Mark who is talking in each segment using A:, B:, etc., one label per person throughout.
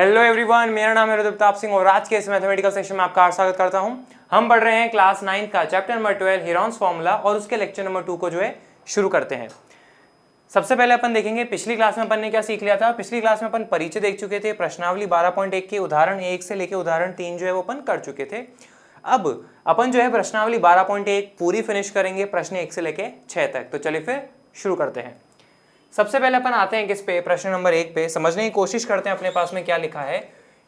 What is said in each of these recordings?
A: Hello everyone, मेरा नाम है रुद्रप्रताप सिंह और आज के इस मैथमेटिकल सेक्शन में आपका स्वागत करता हूं। हम पढ़ रहे हैं क्लास 9 का चैप्टर नंबर 12 हेरॉन्स फॉर्मूला और उसके लेक्चर नंबर 2 को जो है शुरू करते हैं। सबसे पहले अपन देखेंगे पिछली क्लास में अपन ने क्या सीख लिया था। पिछली क्लास में अपन परिचय देख चुके थे, प्रश्नावली 12.1 के उदाहरण 1 से लेकर उदाहरण 3 जो है वो अपन कर चुके थे। अब अपन जो है प्रश्नावली 12.1 पूरी फिनिश करेंगे प्रश्न 1 से लेकर 6 तक। तो चलिए फिर शुरू करते हैं। सबसे पहले अपन आते हैं किस पे, प्रश्न नंबर 1 पे। समझने की कोशिश करते हैं अपने पास में क्या लिखा है।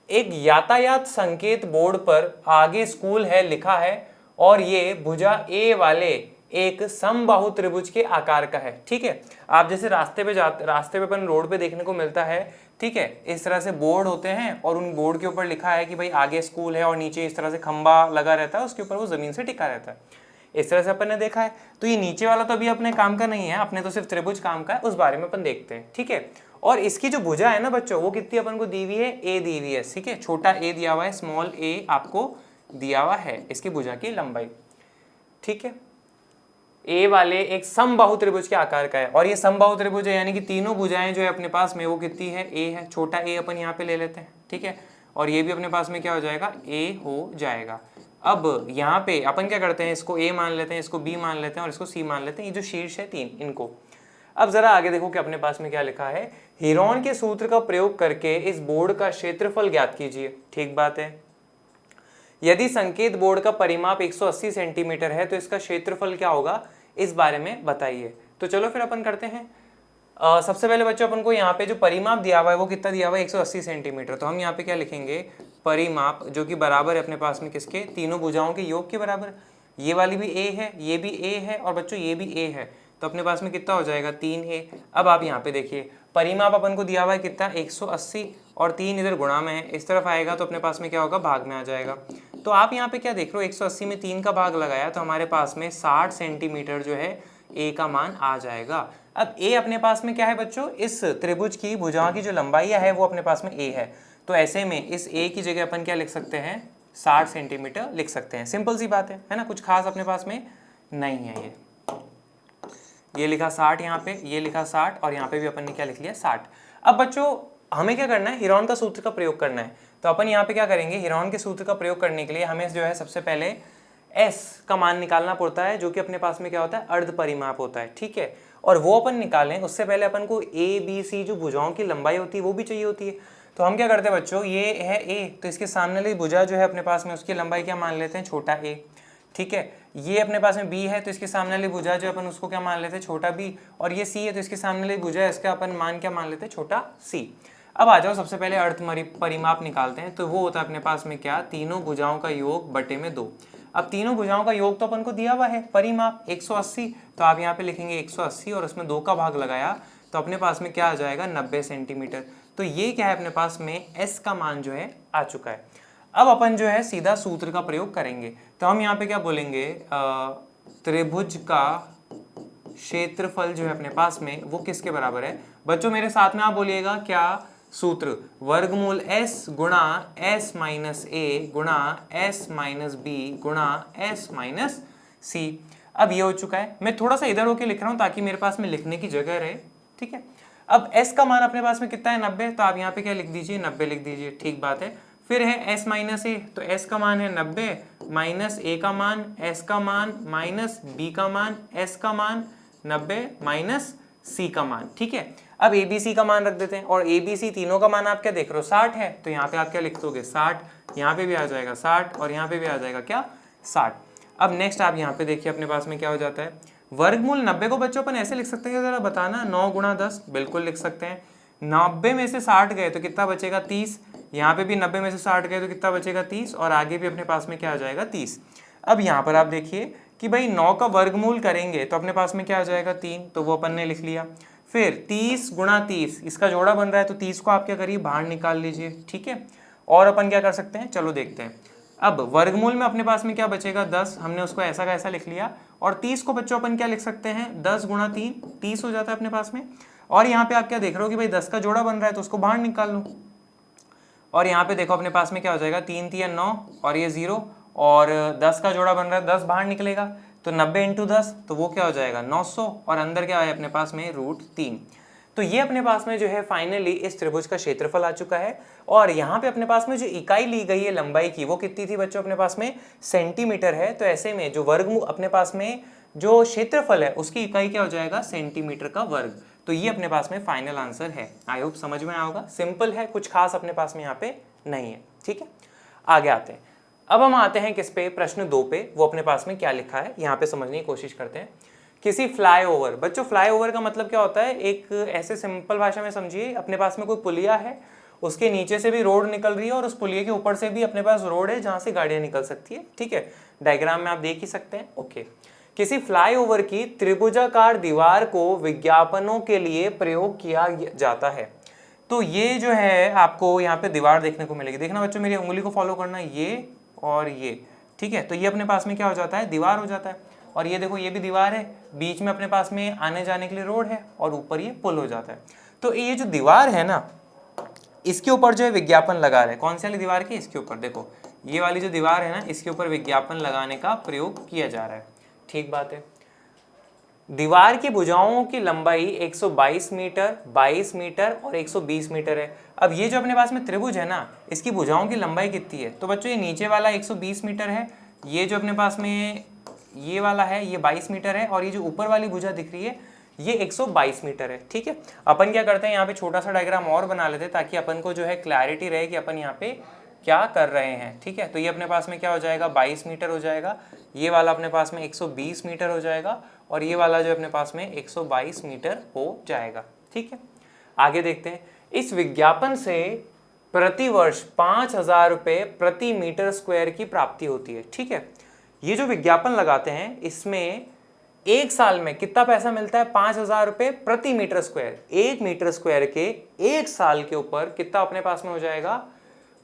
A: एक यातायात संकेत बोर्ड पर आगे स्कूल है लिखा है और ये भुजा ए वाले एक समबाहु त्रिभुज के आकार का है। ठीक है, आप जैसे रास्ते पे अपन रोड पे देखने को मिलता है। ठीक है, इस तरह से बोर्ड होते हैं और उन बोर्ड के ऊपर लिखा है कि भाई आगे स्कूल है और नीचे इस तरह से खंबा लगा रहता है, उसके ऊपर वो जमीन से टिका रहता है। इस तरह से अपन ने देखा है। तो ये नीचे वाला तो अभी अपने काम का नहीं है, अपने तो सिर्फ त्रिभुज काम का है, उस बारे में अपन देखते हैं। ठीक है, और इसकी जो भुजा है ना बच्चों, वो कितनी अपन को दी हुई है, ए दी हुई है। ठीक है, छोटा ए दिया हुआ है, स्मॉल ए आपको दिया हुआ है इसकी भुजा की लंबाई। ठीक है, ए वाले एक समबाहु त्रिभुज के आकार का है और ये समबाहु त्रिभुज है, यानी कि तीनों भुजाएं जो है अपने पास में वो कितनी है, ए है। छोटा ए अपन यहाँ पे ले लेते हैं। ठीक है, और ये भी अपने पास में क्या हो जाएगा, ए हो जाएगा। अब यहाँ पे अपन क्या करते हैं, इसको ए मान लेते हैं, इसको बी मान लेते हैं और इसको सी मान लेते हैं, ये जो शीर्ष है तीन इनको। अब जरा आगे देखो कि अपने पास में क्या लिखा है। हीरोन के सूत्र का प्रयोग करके इस बोर्ड का क्षेत्रफल ज्ञात कीजिए। ठीक बात है, यदि संकेत बोर्ड का परिमाप 180 सेंटीमीटर है तो इसका क्षेत्रफल क्या होगा, इस बारे में बताइए। तो चलो फिर अपन करते हैं। सबसे पहले बच्चों अपन को यहाँ पे जो परिमाप दिया हुआ है वो कितना दिया हुआ है, 180 सेंटीमीटर। तो हम यहाँ पे क्या लिखेंगे, परिमाप जो कि बराबर है अपने पास में किसके, तीनों भुजाओं के योग के बराबर। ये वाली भी ए है, ये भी ए है और बच्चों ये भी ए है, तो अपने पास में कितना हो जाएगा, 3a। अब आप यहाँ पे देखिए परिमाप अपन को दिया हुआ है कितना, 180 और 3 इधर गुणा में है, इस तरफ आएगा तो अपने पास में क्या होगा, भाग में आ जाएगा। तो आप यहाँ पे क्या देख रहे हो, 180 में 3 का भाग लगाया तो हमारे पास में 60 सेंटीमीटर जो है ए का मान आ जाएगा। अब ए अपने पास में क्या है बच्चों, इस त्रिभुज की भुजाओं की जो लंबाई है वो अपने पास में ए है। तो ऐसे में इस ए की जगह अपन क्या लिख सकते हैं, 60 सेंटीमीटर लिख सकते हैं। सिंपल सी बात है ना, कुछ खास अपने पास में नहीं है। ये लिखा 60 यहाँ पे, ये लिखा 60 और यहाँ पे भी अपन ने क्या लिख लिया, 60। अब बच्चों हमें क्या करना है, हीरोन का सूत्र का प्रयोग करना है। तो अपन यहाँ पे क्या करेंगे, हीरोन के सूत्र का प्रयोग करने के लिए हमें जो है सबसे पहले S का मान निकालना पड़ता है, जो कि अपने पास में क्या होता है, अर्ध परिमाप होता है। ठीक है, और वो अपन निकालें उससे पहले अपन को ए बी सी जो भुजाओं की लंबाई होती है वो भी चाहिए होती है। तो हम क्या करते हैं बच्चों, ये है ए तो इसके सामने वाली भुजा जो है अपने पास में उसकी लंबाई क्या मान लेते हैं, छोटा ए। ठीक है, ये अपने पास में बी है तो इसके सामने वाली भुजा जो अपन उसको क्या मान लेते हैं, छोटा बी। और ये सी है तो इसके सामने वाली भुजा है, इसका अपन मान क्या मान लेते हैं, छोटा सी। अब आ जाओ सबसे पहले अर्ध परिमाप निकालते हैं। तो वो होता है अपने पास में क्या, तीनों भुजाओं का योग बटे में 2। अब तीनों भुजाओं का योग तो अपन को दिया हुआ है परिमाप 180, तो आप यहाँ पे लिखेंगे 180 और उसमें 2 का भाग लगाया तो अपने पास में क्या आ जाएगा, 90 सेंटीमीटर। तो ये क्या है अपने पास में S का मान जो है आ चुका है। अब अपन जो है सीधा सूत्र का प्रयोग करेंगे। तो हम यहाँ पे क्या बोलेंगे, त्रिभुज का क्षेत्रफल जो है अपने पास में वो किसके बराबर है बच्चों, मेरे साथ में आप बोलिएगा क्या, सूत्र वर्गमूल s गुणा s माइनस ए गुणा s माइनस बी गुणा s माइनस सी। अब ये हो चुका है, मैं थोड़ा सा इधर होके लिख रहा हूँ ताकि मेरे पास में लिखने की जगह रहे। ठीक है, अब s का मान अपने पास में कितना है, 90, तो आप यहाँ पे क्या लिख दीजिए, 90 लिख दीजिए। ठीक बात है, फिर है s माइनस ए, तो s का मान है 90 माइनस a का मान, s का मान माइनस b का मान, s का मान 90 माइनस c का मान। ठीक है, अब ए बी सी का मान रख देते हैं और ए बी सी तीनों का मान आप क्या देख रहे हो, 60 है। तो यहाँ पे आप क्या लिख दोगे, 60, यहाँ पे भी आ जाएगा 60 और यहाँ पे भी आ जाएगा क्या, 60। अब नेक्स्ट आप यहाँ पे देखिए अपने पास में क्या हो जाता है, वर्गमूल 90 को बच्चों अपन ऐसे लिख सकते हैं, जरा बताना, 9 गुणा 10, बिल्कुल लिख सकते हैं। 90 में से 60 गए तो कितना बचेगा, 30। यहाँ पे भी 90 में से 60 गए तो कितना बचेगा, 30 और आगे भी अपने पास में क्या आ जाएगा, 30। अब यहाँ पर आप देखिए कि भाई 9 का वर्गमूल करेंगे तो अपने पास में क्या आ जाएगा, 3, तो वो अपन ने लिख लिया। फिर 30 गुणा 30 इसका जोड़ा बन रहा है तो 30 को आप क्या करिए, बाहर निकाल लीजिए। ठीक है, और अपन क्या कर सकते हैं, चलो देखते हैं। अब वर्गमूल में अपने पास में क्या बचेगा, 10, हमने उसको ऐसा का ऐसा लिख लिया। और 30 को बच्चों अपन क्या लिख सकते हैं, 10 गुणा 3, 30 हो जाता है अपने पास में। और यहाँ पे आप क्या देख रहे हो कि भाई 10 का जोड़ा बन रहा है तो उसको बाहर निकाल लो। और यहाँ पे देखो अपने पास में क्या हो जाएगा, 3 3 9 और ये 0 और 10 का जोड़ा बन रहा है, 10 बाहर निकलेगा तो 90 इंटू 10 तो वो क्या हो जाएगा, 900 और अंदर क्या है अपने पास में, √3। तो ये अपने पास में जो है फाइनली इस त्रिभुज का क्षेत्रफल आ चुका है। और यहाँ पे अपने पास में जो इकाई ली गई है लंबाई की वो कितनी थी बच्चों, अपने पास में सेंटीमीटर है। तो ऐसे में जो वर्गमूल अपने पास में जो क्षेत्रफल है उसकी इकाई क्या हो जाएगा, सेंटीमीटर का वर्ग। तो ये अपने पास में फाइनल आंसर है। आई होप समझ में आया होगा, सिंपल है, कुछ खास अपने पास में यहाँ पे नहीं है। ठीक है, आगे आते हैं। अब हम आते हैं किस पे, प्रश्न 2 पे। वो अपने पास में क्या लिखा है यहाँ पे समझने की कोशिश करते हैं। किसी फ्लाईओवर, बच्चों फ्लाईओवर का मतलब क्या होता है, एक ऐसे सिंपल भाषा में समझिए, अपने पास में कोई पुलिया है, उसके नीचे से भी रोड निकल रही है और उस पुलिया के ऊपर से भी अपने पास रोड है जहां से गाड़ियां निकल सकती है। ठीक है, डायग्राम में आप देख ही सकते हैं। ओके, किसी फ्लाईओवर की त्रिभुजाकार दीवार को विज्ञापनों के लिए प्रयोग किया जाता है। तो ये जो है आपको यहाँ पे दीवार देखने को मिलेगी। देखना बच्चों, मेरी उंगली को फॉलो करना, ये और ये। ठीक है, तो ये अपने पास में क्या हो जाता है, दीवार हो जाता है। और ये देखो, ये भी दीवार है, बीच में अपने पास में आने जाने के लिए रोड है और ऊपर ये पुल हो जाता है। तो ये जो दीवार है ना, इसके ऊपर जो है विज्ञापन लगा रहे हैं। कौन सी वाली दीवार की, इसके ऊपर देखो, ये वाली जो दीवार है ना, इसके ऊपर विज्ञापन लगाने का प्रयोग किया जा रहा है। ठीक बात है। दीवार की भुजाओं की लंबाई 122 मीटर, 22 मीटर और 120 मीटर है। अब ये जो अपने पास में त्रिभुज है ना, इसकी भुजाओं की लंबाई कितनी है, तो बच्चों ये नीचे वाला 120 मीटर है, ये जो अपने पास में ये वाला है ये 22 मीटर है, और ये जो ऊपर वाली भुजा दिख रही है ये 122 मीटर है। ठीक है, अपन क्या करते हैं, यहाँ पे छोटा सा डायग्राम और बना लेते हैं ताकि अपन को जो है क्लैरिटी रहे कि अपन यहाँ पे क्या कर रहे हैं। ठीक है, तो ये अपने पास में क्या हो जाएगा, 22 मीटर हो जाएगा, ये वाला अपने पास में 120 मीटर हो जाएगा, और ये वाला जो अपने पास में 122 मीटर हो जाएगा। ठीक है, आगे देखते हैं। इस विज्ञापन से प्रति वर्ष 5,000 रुपये प्रति मीटर स्क्वायर की प्राप्ति होती है। ठीक है, ये जो विज्ञापन लगाते हैं इसमें एक साल में कितना पैसा मिलता है, 5,000 रुपये प्रति मीटर स्क्वायर। 1 मीटर स्क्वायर के एक साल के ऊपर कितना अपने पास में हो जाएगा,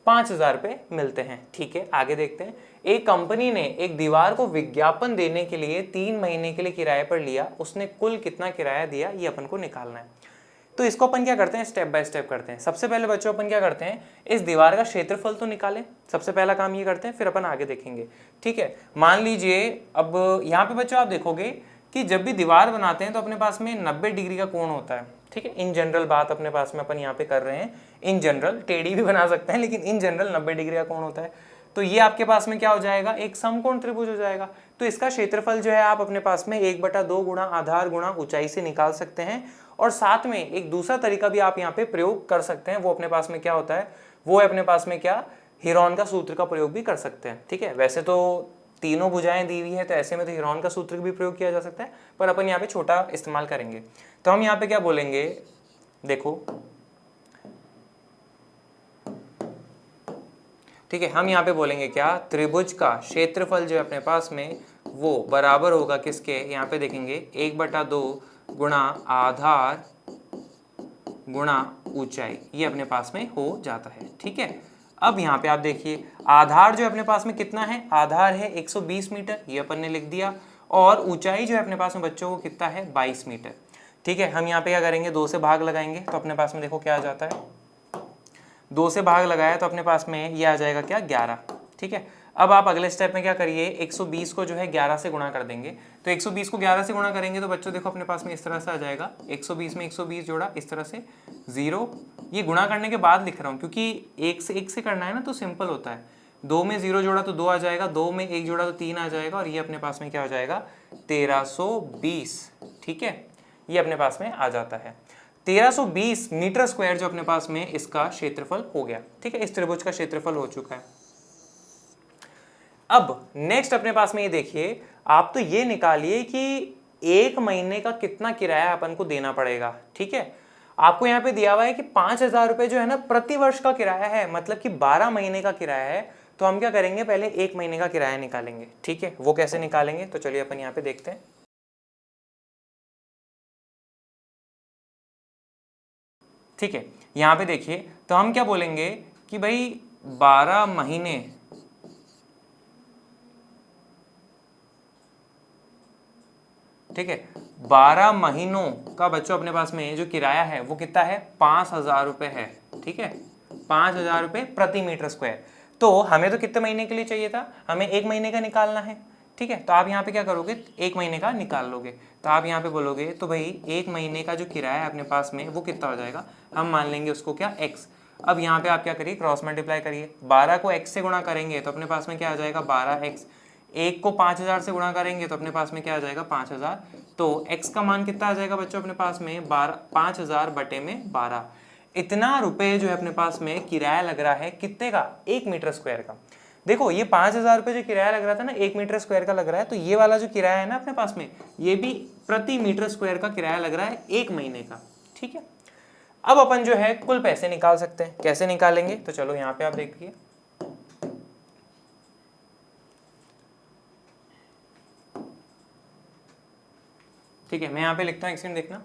A: 5,000 रुपये मिलते हैं। ठीक है, आगे देखते हैं। एक कंपनी ने एक दीवार को विज्ञापन देने के लिए 3 महीने के लिए किराए पर लिया, उसने कुल कितना किराया दिया, ये अपन को निकालना है। तो इसको अपन क्या करते हैं, स्टेप बाय स्टेप करते हैं। सबसे पहले बच्चों अपन क्या करते हैं, इस दीवार का क्षेत्रफल तो निकालें, सबसे पहला काम ये करते हैं, फिर अपन आगे देखेंगे। ठीक है, मान लीजिए अब यहाँ पे बच्चों आप देखोगे कि जब भी दीवार बनाते हैं तो अपने पास में 90 डिग्री का कोण होता है। ठीक है, इन जनरल बात अपने पास में अपन यहाँ पे कर रहे हैं, इन जनरल, टेढ़ी भी बना सकते हैं लेकिन इन जनरल 90 डिग्री का कोण होता है। तो ये आपके पास में क्या हो जाएगा, एक समकोण त्रिभुज हो जाएगा। तो इसका क्षेत्रफल जो है आप अपने पास में 1/2 गुणा आधार गुणा ऊंचाई से निकाल सकते हैं। और साथ में एक दूसरा तरीका भी आप यहाँ पे प्रयोग कर सकते हैं, वो अपने पास में क्या होता है, वो है अपने पास में क्या, हीरोन का सूत्र का प्रयोग भी कर सकते हैं। ठीक है, वैसे तो तीनों भुजाएं दी हुई है तो ऐसे में तो हीरोन का सूत्र भी प्रयोग किया जा सकता है, पर अपन यहाँ पे छोटा इस्तेमाल करेंगे। तो हम यहाँ पे क्या बोलेंगे, देखो ठीक है, हम यहाँ पे बोलेंगे क्या, त्रिभुज का क्षेत्रफल जो है अपने पास में वो बराबर होगा किसके, यहाँ पे देखेंगे 1/2 गुणा आधार गुणा ऊंचाई, ये अपने पास में हो जाता है। ठीक है, अब यहाँ पे आप देखिए आधार जो है अपने पास में कितना है, आधार है 120 मीटर, ये अपन ने लिख दिया, और ऊंचाई जो है अपने पास में बच्चों को कितना है, 22 मीटर। ठीक है, हम यहाँ पे क्या करेंगे, 2 से भाग लगाएंगे तो अपने पास में देखो क्या आ जाता है, 2 से भाग लगाया तो अपने पास में ये आ जाएगा क्या, 11। ठीक है, अब आप अगले स्टेप में क्या करिए, 120 को जो है 11 से गुणा कर देंगे। तो 120 को 11 से गुणा करेंगे तो बच्चों देखो अपने पास में इस तरह से आ जाएगा, 120 में 120 जोड़ा इस तरह से 0, ये गुणा करने के बाद लिख रहा हूँ क्योंकि 1 से करना है ना तो सिंपल होता है। 2 में 0 जोड़ा तो 2 आ जाएगा, 2 में 1 जोड़ा तो 3 आ जाएगा, और ये अपने पास में क्या हो जाएगा, 1320। ठीक है, ये अपने पास में आ जाता है 1320 मीटर स्क्वायर जो अपने पास में इसका क्षेत्रफल हो गया। ठीक है, इस त्रिभुज का क्षेत्रफल हो चुका है। अब नेक्स्ट अपने पास में ये देखिए, आप तो ये निकालिए कि 1 महीने का कितना किराया अपन को देना पड़ेगा। ठीक है, आपको यहाँ पे दिया हुआ है कि 5,000 रुपये जो है ना प्रति वर्ष का किराया है, मतलब कि 12 महीने का किराया है। तो हम क्या करेंगे, पहले 1 महीने का किराया निकालेंगे। ठीक है, वो कैसे निकालेंगे, तो चलिए अपन यहाँ पे देखते हैं। ठीक है, यहाँ पे देखिए तो हम क्या बोलेंगे कि भाई 12 महीने, ठीक है, 12 महीनों का बच्चों अपने पास में जो किराया है वो कितना है, 5,000 रुपये है। ठीक है, 5,000 रुपये प्रति मीटर स्क्वायर। तो हमें तो कितने महीने के लिए चाहिए था, हमें 1 महीने का निकालना है। ठीक है। तो आप यहाँ पे क्या करोगे, 1 महीने का निकाल लोगे। तो आप यहाँ पे बोलोगे तो भाई 1 महीने का जो किराया है अपने पास में वो कितना हो जाएगा, हम मान लेंगे उसको क्या, x। अब यहाँ पे आप क्या करिए, क्रॉस मल्टीप्लाई करिए। 12 को x से गुणा करेंगे तो अपने पास में क्या आ जाएगा, 12x। 1 को 5000 से गुणा करेंगे तो अपने पास में क्या आ जाएगा, 5000। तो x का मान कितना आ जाएगा बच्चों अपने पास में, 5000 बटे में 12। इतना रुपए जो है अपने पास में किराया लग रहा है, कितने का, 1 मीटर स्क्वायर का। देखो ये 5000 रुपये जो किराया लग रहा था ना, 1 मीटर स्क्वायर का लग रहा है, तो ये वाला जो किराया है ना अपने पास में, ये भी प्रति मीटर स्क्वायर का किराया लग रहा है 1 महीने का। ठीक है, अब अपन जो है कुल पैसे निकाल सकते हैं। कैसे निकालेंगे, तो चलो यहाँ पे आप देखिए, ठीक है, मैं यहाँ पे लिखता हूँ, एक सेकंड देखना।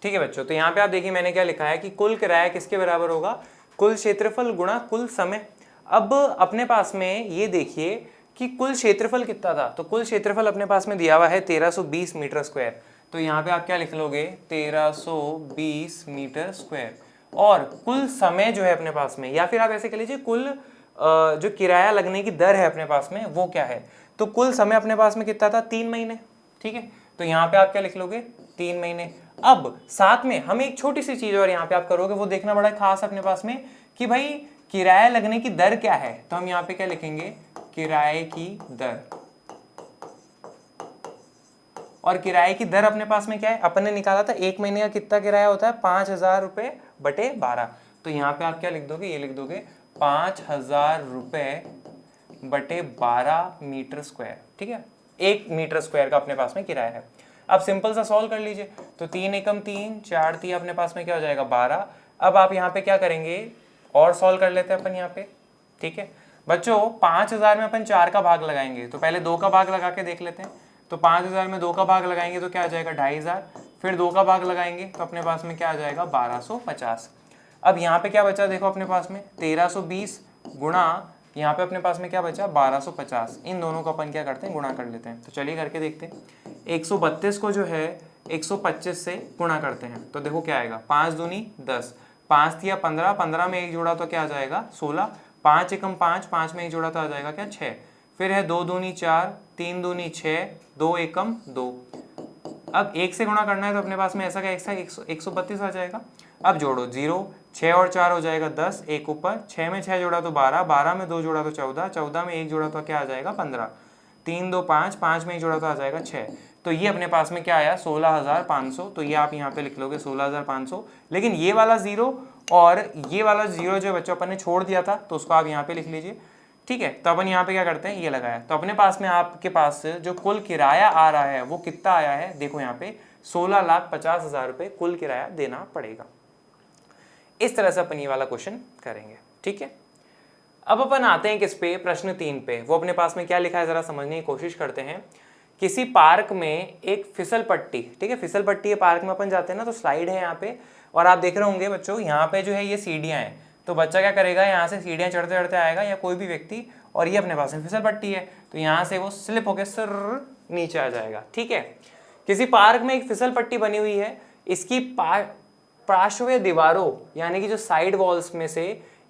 A: ठीक है बच्चों, तो यहाँ पे आप देखिए मैंने क्या लिखा है कि कुल किराया किसके बराबर होगा, कुल क्षेत्रफल गुणा कुल समय। अब अपने पास में ये देखिए कि कुल क्षेत्रफल कितना था, तो कुल क्षेत्रफल अपने पास में दिया हुआ है 1320 मीटर स्क्वायर। तो यहाँ पे आप क्या लिख लोगे, 1320 मीटर स्क्वायर। और कुल समय जो है अपने पास में, या फिर आप ऐसे कह लीजिए कुल जो किराया लगने की दर है अपने पास में वो क्या है, तो कुल समय अपने पास में कितना था, 3 महीने। ठीक है, तो यहाँ पे आप क्या लिख लोगे, 3 महीने। अब साथ में हम एक छोटी सी चीज और यहाँ पे आप करोगे, वो देखना बड़ा खास अपने पास में कि भाई किराया लगने की दर क्या है। तो हम यहाँ पे क्या लिखेंगे, किराए की दर। और किराए की दर अपने पास में क्या है, अपन ने निकाला था 1 महीने का कितना किराया होता है, 5000 रुपये बटे 12। तो यहाँ पे आप क्या लिख दोगे, ये लिख दोगे 5000 रुपये बटे 12 मीटर स्क्वायर। ठीक है, 1 मीटर स्क्वायर का अपने पास में किराया है। अब सिंपल सा सॉल्व कर लीजिए, तो 3 एकम 3, 4 3 अपने पास में क्या हो जाएगा, 12। अब आप यहाँ पे क्या करेंगे, और सॉल्व कर लेते हैं अपन यहाँ पे। ठीक है बच्चों, 5000 में अपन 4 का भाग लगाएंगे, तो पहले 2 का भाग लगा के देख लेते हैं। तो 5000 में 2 का भाग लगाएंगे तो क्या आ जाएगा, 2500। फिर 2 का भाग लगाएंगे तो अपने पास में क्या आ जाएगा, 1250। अब यहाँ पे क्या बचा, देखो अपने पास में 1320 गुणा यहाँ पे अपने पास में क्या बचा, 1250। इन दोनों को अपन क्या करते हैं, गुणा कर लेते हैं। तो चलिए करके देखते हैं। 132 को जो है 125 से गुणा करते हैं, तो देखो क्या आएगा, 5 दूनी 10, 5 दिया 15, 15 में 1 जोड़ा तो क्या आ जाएगा, 16। 5 एकम 5, 5 में 1 जोड़ा तो आ जाएगा क्या, 6। फिर है 2 दूनी 4, 3 दूनी 6, 2 एकम 2। अब 1 से गुणा करना है तो अपने पास में ऐसा क्या, 132 आ जाएगा। अब जोड़ो 0, 6 और 4 हो जाएगा 10, 1 ऊपर, 6 में 6 जोड़ा तो 12, 12 में 2 जोड़ा तो 14, 14 में 1 जोड़ा तो क्या आ जाएगा, 15। 3 2 5, 5 में 1 जोड़ा तो आ जाएगा 6। तो ये अपने पास में क्या आया, 16500। तो ये आप यहाँ पे लिख लोगे 16500। लेकिन ये वाला 0 और ये वाला 0 जो बच्चों अपन ने छोड़ दिया था, तो उसको आप यहाँ पे लिख लीजिए। ठीक है, तो अपन यहाँ पे क्या करते हैं, ये लगाया। तो अपने पास में आपके पास जो कुल किराया आ रहा है वो कितना आया है, देखो यहाँ पे 16,50,000 रुपये कुल किराया देना पड़ेगा। इस तरह से अपन ये वाला क्वेश्चन करेंगे। ठीक है, अब अपन आते हैं किस पे, प्रश्न 3 पे। वो अपने पास में क्या लिखा है जरा समझने की कोशिश करते हैं। किसी पार्क में एक फिसल पट्टी, ठीक है, फिसल पट्टी है, पार्क में अपन जाते हैं ना, तो स्लाइड है यहाँ पे, और आप देख रहे होंगे बच्चों यहाँ पे जो है ये सीढ़ियाँ हैं। तो बच्चा क्या करेगा, यहाँ से सीढ़ियाँ चढ़ते चढ़ते आएगा, या कोई भी व्यक्ति, और ये अपने पास में फिसल पट्टी है, तो यहाँ से वो स्लिप होकर सर नीचे आ जाएगा। ठीक है, किसी पार्क में एक फिसल पट्टी बनी हुई है, इसकी पार्श्व दीवारों यानी कि जो साइड वॉल्स में से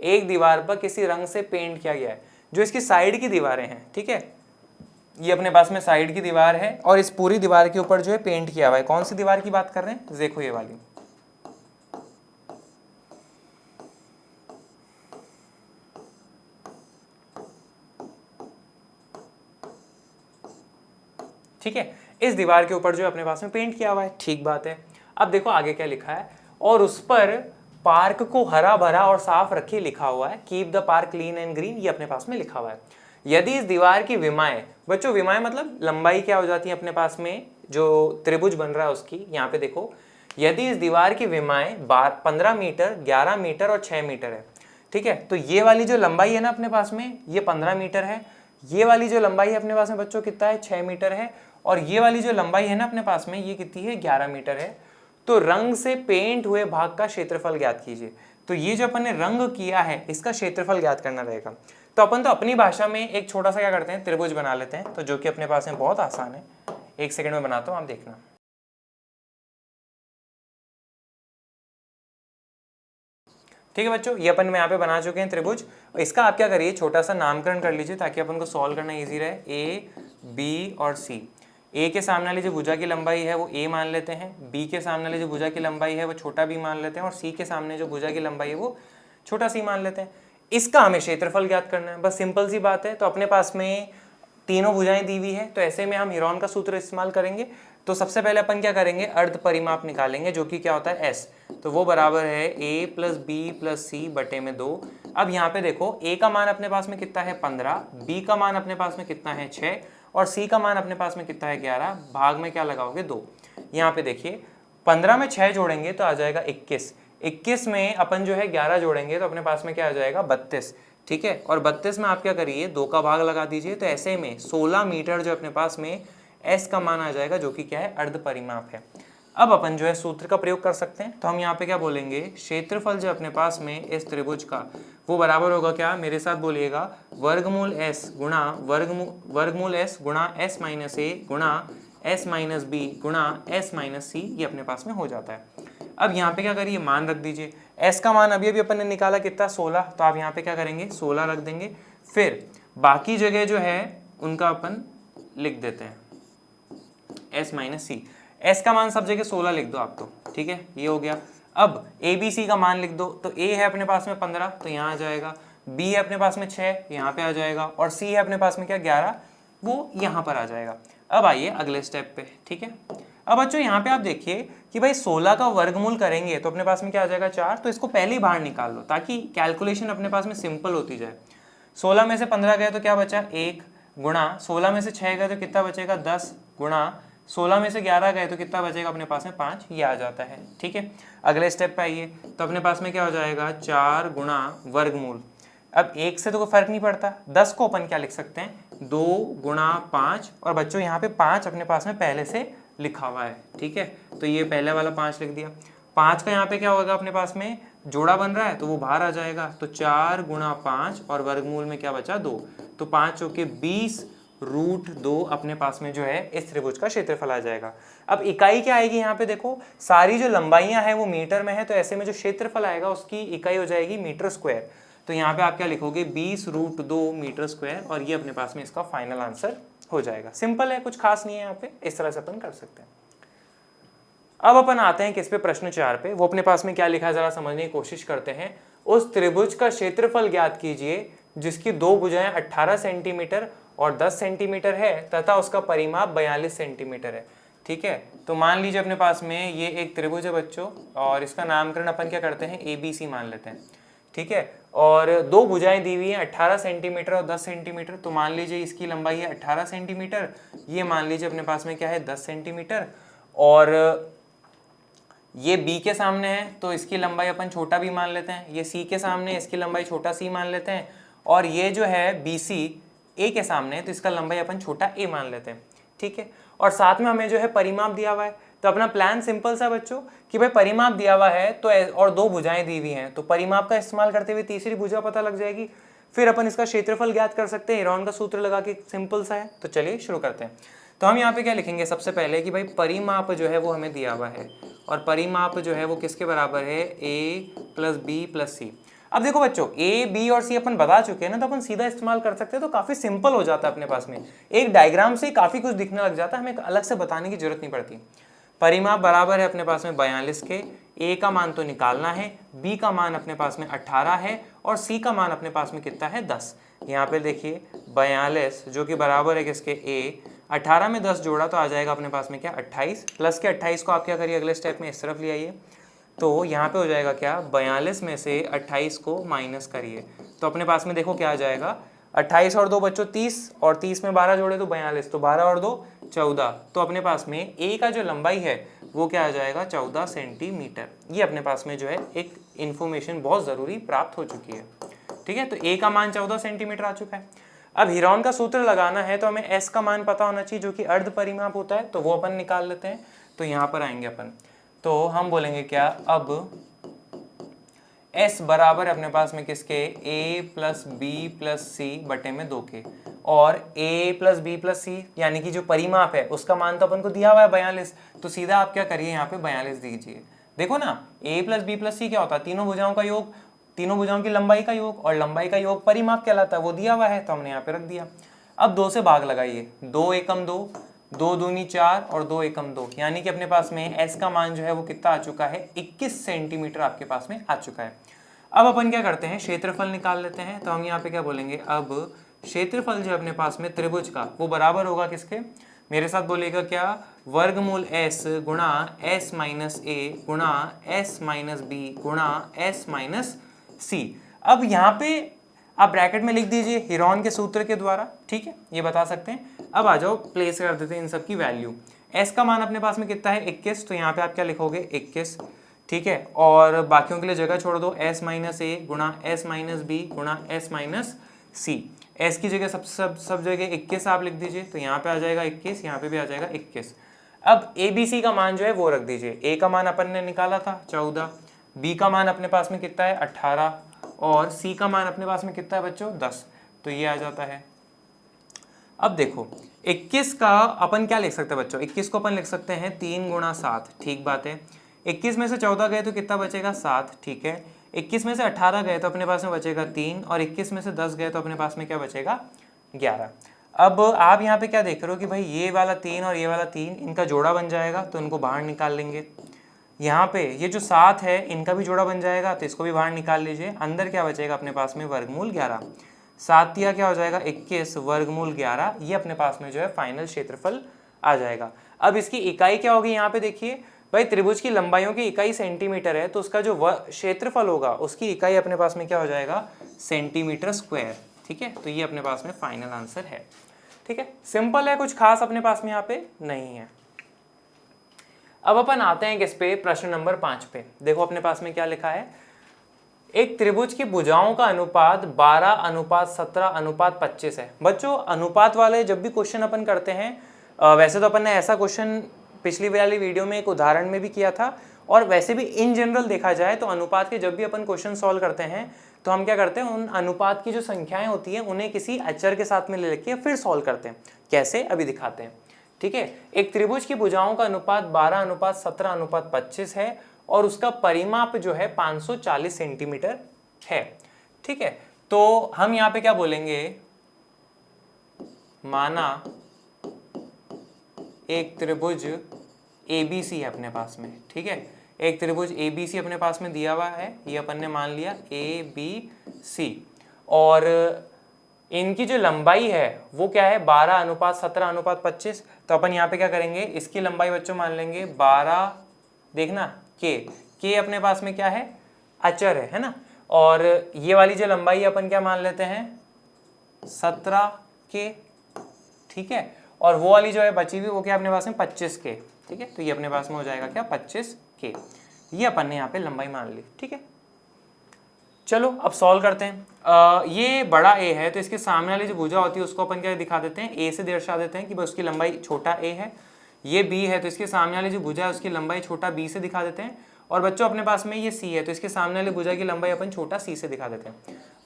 A: एक दीवार पर किसी रंग से पेंट किया गया है। जो इसकी साइड की दीवारें हैं, ठीक है, ये अपने पास में साइड की दीवार है, और इस पूरी दीवार के ऊपर जो है पेंट किया हुआ है। कौन सी दीवार की बात कर रहे हैं, देखो ये वाली। ठीक है, इस दीवार के ऊपर जो अपने पास में पेंट किया हुआ है। ठीक बात है। अब देखो आगे क्या लिखा है, और उस पर पार्क को हरा भरा और साफ रखिए लिखा हुआ है, keep the park clean and green, ये अपने पास में लिखा हुआ है। यदि इस दीवार की विमाएं, बच्चों विमाएं मतलब लंबाई क्या हो जाती है अपने पास में, जो त्रिभुज बन रहा है उसकी, यहाँ पे देखो, यदि इस दीवार की विमाएं 15 मीटर, 11 मीटर और 6 मीटर है। ठीक है, तो ये वाली जो लंबाई है ना अपने पास में, ये 15 मीटर है। ये वाली जो लंबाई है अपने पास में बच्चों कितना है, 6 मीटर है। और ये वाली जो लंबाई है ना अपने पास में, ये कितनी है, 11 मीटर है। तो रंग से पेंट हुए भाग का क्षेत्रफल ज्ञात कीजिए। तो ये जो अपन ने रंग किया है इसका क्षेत्रफल ज्ञात करना रहेगा। तो अपन तो अपनी भाषा में एक छोटा सा क्या करते हैं, त्रिभुज बना लेते हैं, तो जो कि अपने पास में बहुत आसान है। 1 सेकंड में बनाता हूँ, आप देखना। ठीक है बच्चों, ये अपन में यहाँ पे बना चुके हैं त्रिभुज। इसका आप क्या करिए, छोटा सा नामकरण कर लीजिए ताकि अपन को सॉल्व करना इजी रहे। ए, बी और सी। ए के सामने वाली जो भुजा की लंबाई है वो ए मान लेते हैं, बी के सामने वाली जो भुजा की लंबाई है वो छोटा बी मान लेते हैं, और सी के सामने जो भुजा की लंबाई है वो छोटा सी मान लेते हैं। इसका हमें क्षेत्रफल ज्ञात करना है, बस सिंपल सी बात है। तो अपने पास में तीनों भुजाएं दी हुई है, तो ऐसे में हम हीरोन का सूत्र इस्तेमाल करेंगे। तो सबसे पहले अपन क्या करेंगे, अर्ध परिमाप निकालेंगे जो कि क्या होता है एस। तो वो बराबर है ए प्लस बी प्लस सी बटे में 2। अब यहाँ पे देखो ए का मान अपने पास में कितना है 15, बी का मान अपने पास में कितना है 6 और सी का मान अपने पास में कितना है 11। भाग में क्या लगाओगे 2। यहाँ पे देखिए 15 में 6 जोड़ेंगे तो आ जाएगा 21, 21 में अपन जो है 11 जोड़ेंगे तो अपने पास में क्या आ जाएगा 32। ठीक है, और 32 में आप क्या करिए 2 का भाग लगा दीजिए। तो ऐसे में 16 मीटर जो अपने पास में एस का मान आ जाएगा जो कि क्या है अर्ध परिमाप है। अब अपन जो है सूत्र का प्रयोग कर सकते हैं। तो हम यहाँ पे क्या बोलेंगे, क्षेत्रफल जो अपने पास में इस त्रिभुज का वो बराबर होगा क्या, मेरे साथ बोलिएगा, वर्गमूल एस गुणा वर्गमूल एस गुणा एस माइनस ए गुणा एस माइनस बी गुणा एस माइनस सी। ये अपने पास में हो जाता है। अब यहाँ पे क्या करिए, मान रख दीजिए। एस का मान अभी अभी अपन ने निकाला कितना 16, तो आप यहाँ पे क्या करेंगे 16 रख देंगे। फिर बाकी जगह जो है उनका अपन लिख देते हैं एस माइनस सी। एस का मान सब जगह 16 लिख दो आप, तो ठीक है ये हो गया। अब ए बी सी का मान लिख दो। तो ए है अपने पास में 15 तो यहाँ आ जाएगा, बी है अपने पास में 6 यहाँ पे आ जाएगा, और सी है अपने पास में क्या 11 वो यहाँ पर आ जाएगा। अब आइए अगले स्टेप पे। ठीक है, अब बच्चों यहाँ पे आप देखिए कि भाई 16 का वर्गमूल करेंगे तो अपने पास में क्या आ जाएगा 4। तो इसको पहले ही बाहर निकाल लो ताकि कैलकुलेशन अपने पास में सिंपल होती जाए। 16 में से 15 गए तो क्या बचा 1 गुणा 16 में से 6 गए तो कितना बचेगा 10 गुणा 16 में से 11 गए तो कितना बचेगा अपने पास में 5। ये आ जाता है। ठीक है, अगले स्टेप पे आइए। तो अपने पास में क्या हो जाएगा 4 गुणा वर्गमूल। अब 1 से तो कोई फर्क नहीं पड़ता, 10 को अपन क्या लिख सकते हैं 2 गुणा 5। और बच्चों यहाँ पे 5 अपने पास में पहले से लिखा हुआ है। ठीक है, तो ये पहले वाला 5 लिख दिया। 5 का यहाँ पे क्या होगा अपने पास में जोड़ा बन रहा है तो वो बाहर आ जाएगा। तो 4 गुणा 5 और वर्गमूल में क्या बचा 2। तो 5 चौके 20 रूट 2 अपने पास में जो है इस त्रिभुज का क्षेत्रफल आ जाएगा। अब इकाई क्या आएगी यहाँ पे देखो, सारी जो लंबाइयां हैं वो मीटर में है, तो ऐसे में जो क्षेत्रफल आएगा उसकी इकाई हो जाएगी मीटर स्क्वायर। तो यहाँ पे आप क्या लिखोगे 20 रूट 2 मीटर स्क्वायर, और ये अपने पास में इसका फाइनल आंसर हो जाएगा। सिंपल है, कुछ खास नहीं है यहाँ पे, इस तरह से अपन कर सकते हैं। अब अपन आते हैं किस पे, प्रश्न 4 पे। वो अपने पास में क्या लिखा है जरा समझने की कोशिश करते हैं। उस त्रिभुज का क्षेत्रफल ज्ञात कीजिए जिसकी दो भुजाएं 18 सेंटीमीटर और 10 सेंटीमीटर है तथा उसका परिमाप 42 सेंटीमीटर है। ठीक है, तो मान लीजिए अपने पास में ये एक त्रिभुज है बच्चों, और इसका नामकरण अपन क्या करते हैं ABC मान लेते हैं। ठीक है, और दो भुजाएं दी हुई हैं 18 सेंटीमीटर और 10 सेंटीमीटर। तो मान लीजिए इसकी लंबाई है 18 सेंटीमीटर, ये मान लीजिए अपने पास में क्या है 10 सेंटीमीटर, और ये B के सामने है तो इसकी लंबाई अपन छोटा B मान लेते हैं। ये C के सामने, इसकी लंबाई छोटा C मान लेते हैं, और ये जो है BC A के सामने है तो इसका लंबाई अपन छोटा A मान लेते हैं। ठीक है, और साथ में हमें जो है परिमाप दिया हुआ है। तो अपना प्लान सिंपल सा बच्चों कि भाई परिमाप दिया हुआ है तो और दो भुजाएं दी हुई हैं, तो परिमाप का इस्तेमाल करते हुए तीसरी भुजा पता लग जाएगी। फिर अपन इसका क्षेत्रफल ज्ञात कर सकते हैं, हीरोन का सूत्र लगा के, सिंपल सा है। तो चलिए शुरू करते हैं। तो हम यहाँ पे क्या लिखेंगे सबसे पहले कि भाई परिमाप जो है वो हमें दिया हुआ है, और परिमाप जो है वो किसके बराबर है A plus B plus C। अब देखो बच्चों A, B और C अपन बता चुके हैं ना, तो अपन सीधा इस्तेमाल कर सकते हैं, तो काफी सिंपल हो जाता है अपने पास में। एक डायग्राम से काफी कुछ दिखने लग जाता है, हमें अलग से बताने की जरूरत नहीं पड़ती। परिमाप बराबर है अपने पास में 42 के। A का मान तो निकालना है, B का मान अपने पास में 18 है, और C का मान अपने पास में कितना है 10। यहाँ पे देखिए 42 जो कि बराबर है किसके A। 18 में 10 जोड़ा तो आ जाएगा अपने पास में क्या 28, प्लस के 28 को आप क्या करिए अगले स्टेप में इस तरफ ले आइए। तो यहाँ पे हो जाएगा क्या 42 में से 28 को माइनस करिए, तो अपने पास में देखो क्या आ जाएगा 28 और 2 बच्चों 30, और 30 में 12 जोड़े तो 42, तो 12 और 2 14। तो अपने पास में A का जो लंबाई है वो क्या आ जाएगा 14 सेंटीमीटर। ये अपने पास में जो है एक इन्फॉर्मेशन बहुत ज़रूरी प्राप्त हो चुकी है। ठीक है, तो A का मान 14 सेंटीमीटर आ चुका है। अब हीरोन का सूत्र लगाना है तो हमें S का मान पता होना चाहिए जो कि अर्ध परिमाप होता है, तो वो अपन निकाल लेते हैं। तो यहाँ पर आएंगे अपन, तो हम बोलेंगे क्या, अब S बराबर अपने पास में किसके A plus B plus C बटे में 2 के, और A plus B plus C यानी कि जो परिमाप है उसका मान तो अपन को दिया हुआ है 42, तो सीधा आप क्या करिए यहाँ पे 42 दीजिए। देखो ना A plus B plus C क्या होता है, तीनों भुजाओं का योग, तीनों भुजाओं की लंबाई का योग, और लंबाई का योग परिमाप कहलाता है, वो दिया हुआ है तो हमने यहाँ पे रख दिया। अब 2 से भाग लगाइए, 2 एकम 2, 2 दूनी 4 और 2 एकम 2, यानी कि अपने पास में s का मान जो है वो कितना आ चुका है, 21 सेंटीमीटर आपके पास में आ चुका है। अब अपन क्या करते हैं, क्षेत्रफल निकाल लेते हैं। तो हम यहाँ पे क्या बोलेंगे, अब क्षेत्रफल जो अपने पास में त्रिभुज का वो बराबर होगा किसके, मेरे साथ बोलेगा क्या, वर्गमूल s गुणा s माइनस a गुणा s माइनस b गुणा s माइनस c। अब यहाँ पे आप ब्रैकेट में लिख दीजिए हीरोन के सूत्र के द्वारा, ठीक है, ये बता सकते हैं। अब आ जाओ प्लेस कर देते हैं इन सब की वैल्यू। s का मान अपने पास में कितना है 21, तो यहाँ पे आप क्या लिखोगे 21, ठीक है, और बाकियों के लिए जगह छोड़ दो, s माइनस ए गुणा s माइनस बी गुणा s माइनस सी। s की जगह सब जगह 21 आप लिख दीजिए, तो यहाँ पे आ जाएगा 21, यहाँ पे भी आ जाएगा 21। अब ए बी सी का मान जो है वो रख दीजिए। a का मान अपन ने निकाला था 14, b का मान अपने पास में कितना है 18, और c का मान अपने पास में कितना है बच्चों 10, तो ये आ जाता है। अब देखो 21 का अपन क्या लिख सकते हैं बच्चों, 21 को अपन लिख सकते हैं 3 गुणा 7, ठीक बात है। 21 में से 14 गए तो कितना बचेगा 7, ठीक है। 21 में से 18 गए तो अपने पास में बचेगा 3, और 21 में से 10 गए तो अपने पास में क्या बचेगा 11। अब आप यहाँ पे क्या देख रहे हो कि भाई ये वाला 3 और ये वाला 3 इनका जोड़ा बन जाएगा, तो इनको बाहर निकाल लेंगे। यहाँ पे ये जो 7 है इनका भी जोड़ा बन जाएगा, तो इसको भी बाहर निकाल लीजिए। अंदर क्या बचेगा अपने पास में वर्गमूल 11, 7 या क्या हो जाएगा 21 वर्गमूल 11, ये अपने पास में जो है फाइनल क्षेत्रफल आ जाएगा। अब इसकी इकाई क्या होगी, यहाँ पे देखिए भाई त्रिभुज की लंबाइयों की इकाई सेंटीमीटर है, तो उसका जो क्षेत्रफल होगा उसकी इकाई अपने पास में क्या हो जाएगा सेंटीमीटर स्क्वायर, ठीक है। तो ये अपने पास में फाइनल आंसर है, ठीक है, सिंपल है, कुछ खास अपने पास में यहाँ पे नहीं है। अब अपन आते हैं किस पे, प्रश्न नंबर 5 पे। देखो अपने पास में क्या लिखा है, एक त्रिभुज की भुजाओं का अनुपात 12:17:25 है। बच्चों अनुपात वाले जब भी क्वेश्चन अपन करते हैं, वैसे तो अपन ने ऐसा क्वेश्चन पिछली वाली वीडियो में एक उदाहरण में भी किया था, और वैसे भी इन जनरल देखा जाए तो अनुपात के जब भी अपन क्वेश्चन सॉल्व करते हैं तो हम क्या करते हैं, उन अनुपात की जो संख्याएं होती हैं उन्हें किसी अचर के साथ में ले लेके फिर सॉल्व करते हैं। कैसे, अभी दिखाते हैं, ठीक है। एक त्रिभुज की भुजाओं का अनुपात 12:17:25 है, और उसका परिमाप जो है 540 सेंटीमीटर है, ठीक है। तो हम यहाँ पे क्या बोलेंगे, माना एक त्रिभुज ABC है अपने पास में, ठीक है, एक त्रिभुज ABC अपने पास में दिया हुआ है, ये अपन ने मान लिया ABC, और इनकी जो लंबाई है वो क्या है 12:17:25। तो अपन यहाँ पे क्या करेंगे, इसकी लंबाई बच्चों मान लेंगे 12, देखना के अपने पास में क्या है अचर है ना, और ये वाली जो लंबाई है अपन क्या मान लेते हैं 17 के, ठीक है, और वो वाली जो है बची हुई वो क्या अपने पास में 25 के, ठीक है। तो ये अपने पास में हो जाएगा क्या 25 के, ये अपन ने यहाँ पे लंबाई मान ली, ठीक है। चलो अब सॉल्व करते हैं। ये बड़ा ए है तो इसके सामने वाली जो भुजा होती है उसको अपन क्या दिखा देते हैं, ए से दर्शा देते हैं कि भाई उसकी लंबाई छोटा ए है। ये बी है तो इसके सामने वाली जो भुजा है उसकी लंबाई छोटा बी से दिखा देते हैं, और बच्चों अपने पास में ये सी है तो इसके सामने वाली भुजा की लंबाई अपन छोटा सी से दिखा देते हैं।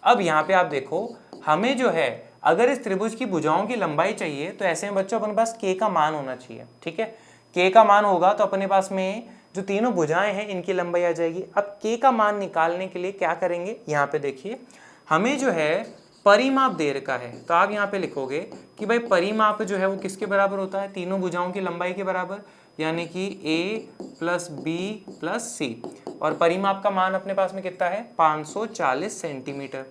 A: अब यहाँ पे आप देखो हमें जो है अगर इस त्रिभुज की भुजाओं की लंबाई चाहिए तो ऐसे में बच्चों अपने पास के का मान होना चाहिए, ठीक है। के का मान होगा तो अपने पास में जो तीनों भुजाएं हैं इनकी लंबाई आ जाएगी। अब के का मान निकालने के लिए क्या करेंगे, यहाँ पे देखिए हमें जो है परिमाप दे रखा है, तो आप यहाँ पे लिखोगे कि भाई परिमाप जो है वो किसके बराबर होता है, तीनों भुजाओं की लंबाई के बराबर, यानी कि a + b + c, और परिमाप का मान अपने पास में कितना है 540 सेंटीमीटर।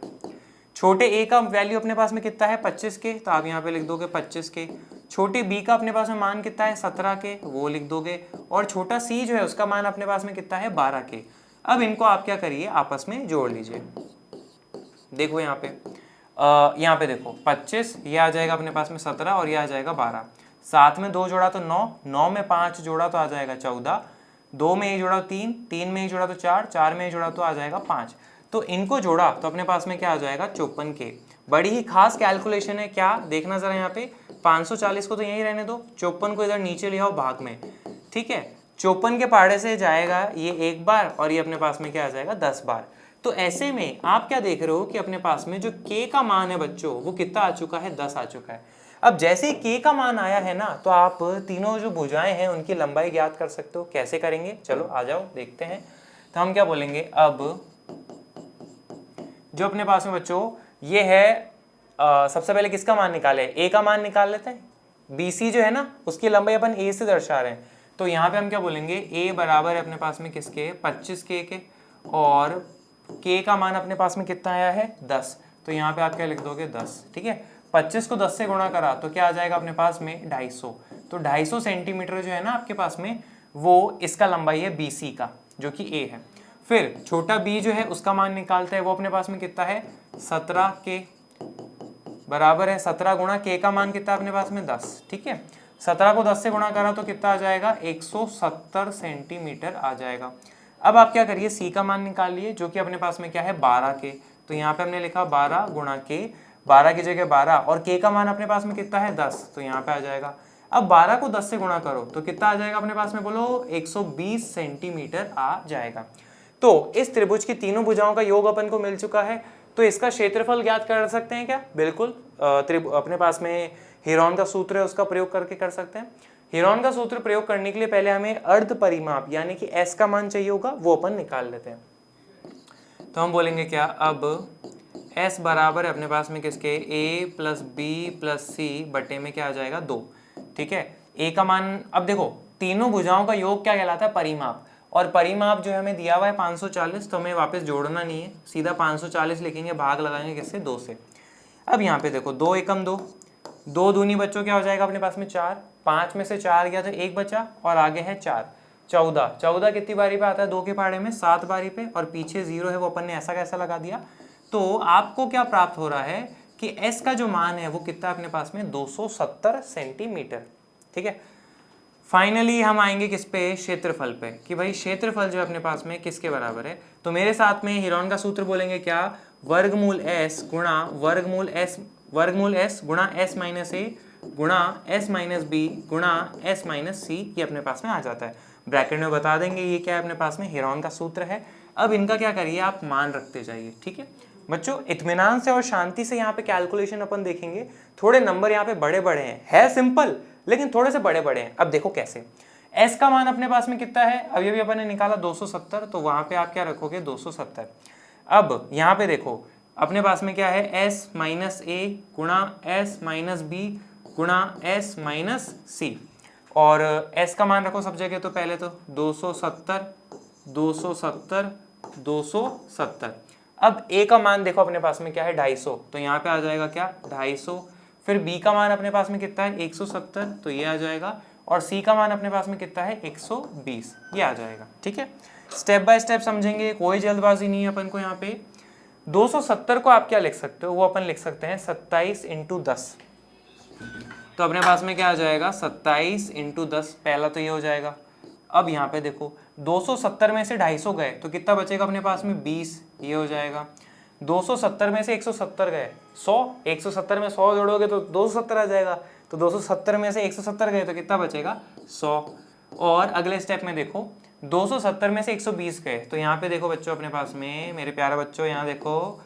A: छोटे a का वैल्यू अपने पास में कितना है 25 के, तो आप यहाँ पे लिख दोगे 25 के। छोटे b का अपने पास में मान कितना है 17 के, वो लिख दोगे, और छोटा c जो है उसका मान अपने पास में कितना है 12 के। अब इनको आप क्या करिए आपस में जोड़ लीजिए। देखो यहाँ पे देखो 25, ये आ जाएगा अपने पास में 17, और ये आ जाएगा 12, 7 में 2 जोड़ा तो 9, 9 में 5 जोड़ा तो आ जाएगा 14, 2 में 1 जोड़ा तो 3, 3 में 1 जोड़ा तो 4, 4 में 1 जोड़ा तो आ जाएगा 5। तो इनको जोड़ा तो अपने पास में क्या आ जाएगा 54 के। बड़ी ही खास कैलकुलेशन है, क्या देखना जरा यहाँ पे 540 को तो यहीं रहने दो, 54 को इधर नीचे ले आओ भाग में, ठीक है। 54 के पहाड़े से जाएगा ये 1 बार, और ये अपने पास में क्या आ जाएगा 10 बार। तो ऐसे में आप क्या देख रहे हो कि अपने पास में जो के का मान है बच्चों वो कितना आ चुका है 10 आ चुका है। अब जैसे ही के का मान आया है ना, तो आप तीनों जो भुजाएं हैं उनकी लंबाई ज्ञात कर सकते हो। कैसे करेंगे, चलो आ जाओ देखते हैं। तो हम क्या बोलेंगे, अब जो अपने पास में बच्चों ये है सबसे पहले किसका मान निकाले, ए का मान निकाल लेते हैं। BC जो है ना उसकी लंबाई अपन ए से दर्शा रहे हैं, तो यहाँ पे हम क्या बोलेंगे, ए बराबर है अपने पास में किसके, 25K के, और K का मान अपने पास में कितना आया है 10, तो यहाँ पे आप क्या लिख दोगे 10। ठीक है, 25 को 10 से गुणा करा तो क्या आ जाएगा अपने पास में 250, तो 250 सेंटीमीटर जो है ना आपके पास में वो इसका लंबाई है BC का, जो कि A है। फिर छोटा b जो है उसका मान निकालते हैं, वो अपने पास में कितना है 17K, बराबर है 17 गुणा K का मान कितना अपने पास में 10। ठीक है, 17 को 10 से गुणा करा तो कितना आ जाएगा 170 सेंटीमीटर आ जाएगा। अब आप क्या करिए, C का मान निकाल लिए, जो कि अपने पास में क्या है 12K, तो यहाँ पे हमने लिखा 12 गुणा K, 12 की जगह 12, और K का मान अपने पास में कितना है 10, तो यहाँ पे आ जाएगा। अब 12 को 10 से गुणा करो तो कितना आ जाएगा अपने पास में, बोलो 120 सेंटीमीटर आ जाएगा। तो इस त्रिभुज की तीनों भुजाओं का योग अपन को मिल चुका है, तो इसका क्षेत्रफल ज्ञात कर सकते हैं क्या, बिल्कुल अपने पास में हीरोन का सूत्र है उसका प्रयोग करके कर सकते हैं। हीरोन का सूत्र प्रयोग करने के लिए पहले हमें अर्ध परिमाप यानी कि S का मान चाहिए होगा, वो अपन निकाल लेते हैं। तो हम बोलेंगे क्या, अब S बराबर है अपने पास में किसके, A plus B plus C बटे में क्या आ जाएगा 2। ठीक है, A का मान, अब देखो तीनों भुजाओं का योग क्या कहलाता है, परिमाप, और परिमाप जो है हमें दिया हुआ है 540, तो हमें वापस जोड़ना नहीं है, सीधा 540 लिखेंगे, भाग लगाएंगे किससे, 2 से। अब यहाँ पे देखो 2 एकम 2, 2 दूनी बच्चों क्या हो जाएगा अपने पास में 4, 5 में से 4 गया तो 1 बचा, और आगे है 4, 14, 14 कितनी बारी पे आता है 2 के पहाड़े में, 7 बारी पे, और पीछे 0 है वो अपन ने ऐसा कैसा लगा दिया। तो आपको क्या प्राप्त हो रहा है कि S का जो मान है वो कितना अपने पास में 270 सेंटीमीटर। ठीक है, फाइनली हम आएंगे किस पे, क्षेत्रफल पे, कि भाई क्षेत्रफल जो है अपने पास में किसके बराबर है। तो मेरे साथ में हीरोन का सूत्र बोलेंगे क्या, वर्गमूल S गुणा वर्गमूल S गुणा S माइनस A गुणा S माइनस B गुणा S माइनस C, ये अपने पास में आ जाता है। ब्रैकेट में बता देंगे ये क्या है अपने पास में, हीरोन का सूत्र है। अब इनका क्या करिए, आप मान रखते जाइए। ठीक है बच्चों, इत्मीनान से और शांति से यहाँ पे कैलकुलेशन अपन देखेंगे। थोड़े नंबर यहाँ पे बड़े बड़े हैं, है सिंपल लेकिन थोड़े से बड़े बड़े हैं। अब देखो कैसे, S का मान अपने पास में कितना है, अभी अभी अपन ने निकाला 270, तो वहां पे आप क्या रखोगे 270। अब यहाँ पे देखो अपने पास में क्या है, S माइनस A गुणा S माइनस B गुणा S माइनस C, और S का मान रखो सब जगह, तो पहले तो 270 270 270। अब A का मान देखो अपने पास में क्या है 250, तो यहाँ पे आ जाएगा क्या 250। फिर B का मान अपने पास में कितना है 170, तो ये आ जाएगा, और C का मान अपने पास में कितना है 120, ये आ जाएगा। ठीक है, स्टेप बाय स्टेप समझेंगे, कोई जल्दबाजी नहीं है अपन को। यहाँ पे 270 को आप क्या लिख सकते हो, वो अपन लिख सकते हैं 27 × 10, तो अपने पास में क्या आ जाएगा 27 × 10, पहला तो ये हो जाएगा। अब यहाँ पे देखो 270 में से 250 गए तो कितना बचेगा अपने पास में 20, ये हो जाएगा। 270 में से 170 गए 100, 170 में 100 जोड़ोगे तो 270 आ जाएगा, तो 270 में से 170 गए तो कितना बचेगा 100। और अगले स्टेप में देखो 270 में से 120 गए, तो यहाँ पे देखो बच्चों अपने पास में, मेरे प्यारे बच्चों यहाँ देखो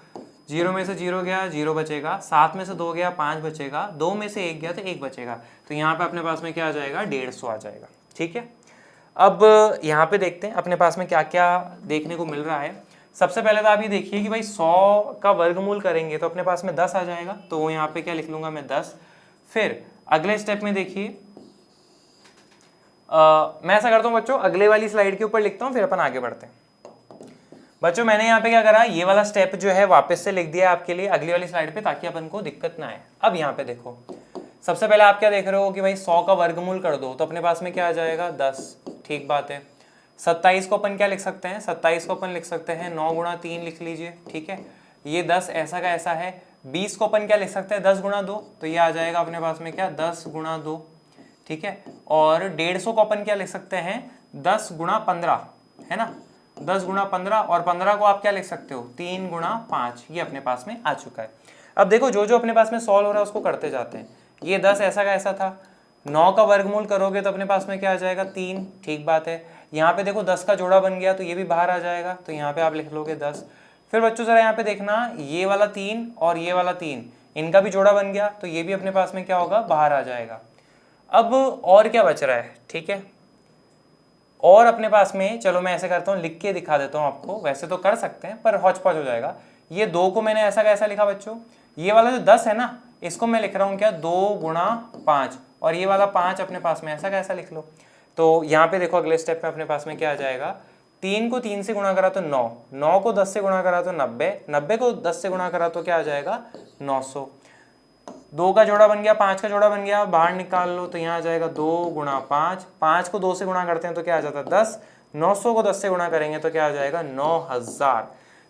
A: 0 में से 0 गया 0 बचेगा, 7 में से 2 गया 5 बचेगा, 2 में से 1 गया तो 1 बचेगा, तो यहाँ पे अपने पास में क्या आ जाएगा 150 आ जाएगा। ठीक है, अब यहाँ पे देखते हैं अपने पास में क्या क्या देखने को मिल रहा है। सबसे पहले तो आप ये देखिए कि भाई 100 का वर्गमूल करेंगे तो अपने पास में 10 आ जाएगा, तो यहाँ पे क्या लिख लूंगा मैं 10। फिर अगले स्टेप में देखिए मैं ऐसा करता हूँ बच्चों, अगले वाली स्लाइड के ऊपर लिखता हूँ, फिर अपन आगे बढ़ते हैं। बच्चों मैंने यहाँ पे क्या करा, ये वाला स्टेप जो है वापस से लिख दिया आपके लिए अगली वाली स्लाइड पे, ताकि अपन को दिक्कत ना आए। अब यहाँ पे देखो सबसे पहले आप क्या देख रहे हो कि भाई 100 का वर्गमूल कर दो, तो अपने पास में क्या आ जाएगा 10। ठीक बात है, 27 को अपन क्या लिख सकते हैं, 27 को अपन लिख सकते हैं 9 × 3 लिख लीजिए। ठीक है, ये 10 ऐसा का ऐसा है। 20 को अपन क्या लिख सकते हैं 10 × 2, तो ये आ जाएगा अपने पास में क्या 10 × 2। ठीक है, और 150 को अपन क्या लिख सकते हैं 10 × 15, है ना, 10 × 15, और 15 को आप क्या लिख सकते हो 3 × 5, ये अपने पास में आ चुका है। अब देखो जो जो अपने पास में सॉल्व हो रहा है उसको करते जाते हैं। ये 10 ऐसा का ऐसा था, 9 का वर्गमूल करोगे तो अपने पास में क्या आ जाएगा 3। ठीक बात है, यहाँ पे देखो 10 का जोड़ा बन गया तो ये भी बाहर आ जाएगा, तो यहाँ पे आप लिख लोगे 10। फिर बच्चों जरा यहाँ पे देखना, ये वाला 3 और ये वाला 3 इनका भी जोड़ा बन गया, तो ये भी अपने पास में क्या होगा बाहर आ जाएगा। अब और क्या बच रहा है, ठीक है, और अपने पास में चलो मैं ऐसे करता हूँ, लिख के दिखा देता हूँ आपको, वैसे तो कर सकते हैं पर हौच पौच हो जाएगा। ये 2 को मैंने ऐसा कैसा लिखा बच्चों, ये वाला जो 10 है ना, इसको मैं लिख रहा हूँ क्या 2 गुणा 5, और ये वाला 5 अपने पास में ऐसा कैसा लिख लो। तो यहाँ पे देखो अगले स्टेप में अपने पास में क्या आ जाएगा, 3 को 3 से गुणा करा तो 9, 9 को 10 से गुणा करा तो 90, 90 को 10 से गुणा करा तो क्या आ जाएगा 900। 2 का जोड़ा बन गया, 5 का जोड़ा बन गया, बाहर निकाल लो तो यहाँ आ जाएगा 2 गुणा 5, 5 को 2 से गुणा करते हैं तो क्या आ जाता है 10, 900 को 10 से गुणा करेंगे तो क्या आ जाएगा 9000।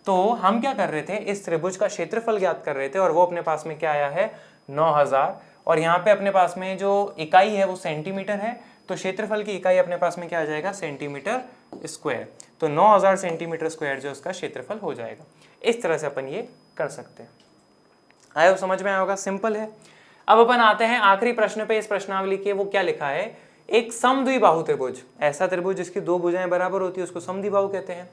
A: तो हम क्या कर रहे थे, इस त्रिभुज का क्षेत्रफल ज्ञात कर रहे थे और वो अपने पास में क्या आया है 9000। और यहाँ पे अपने पास में जो इकाई है वो सेंटीमीटर है, तो क्षेत्रफल की इकाई अपने पास में क्या आ जाएगा सेंटीमीटर स्क्वायर। तो 9000 सेंटीमीटर स्क्वायर जो उसका क्षेत्रफल हो जाएगा। इस तरह से अपन ये कर सकते हैं। आया समझ में आया होगा, सिंपल है। अब अपन आते हैं आखिरी प्रश्न पे। इस प्रश्नावली के वो क्या लिखा है, एक समद्विबाहु त्रिभुज, ऐसा त्रिभुज जिसकी 2 भुजाएं बराबर होती है उसको समद्विबाहु कहते हैं।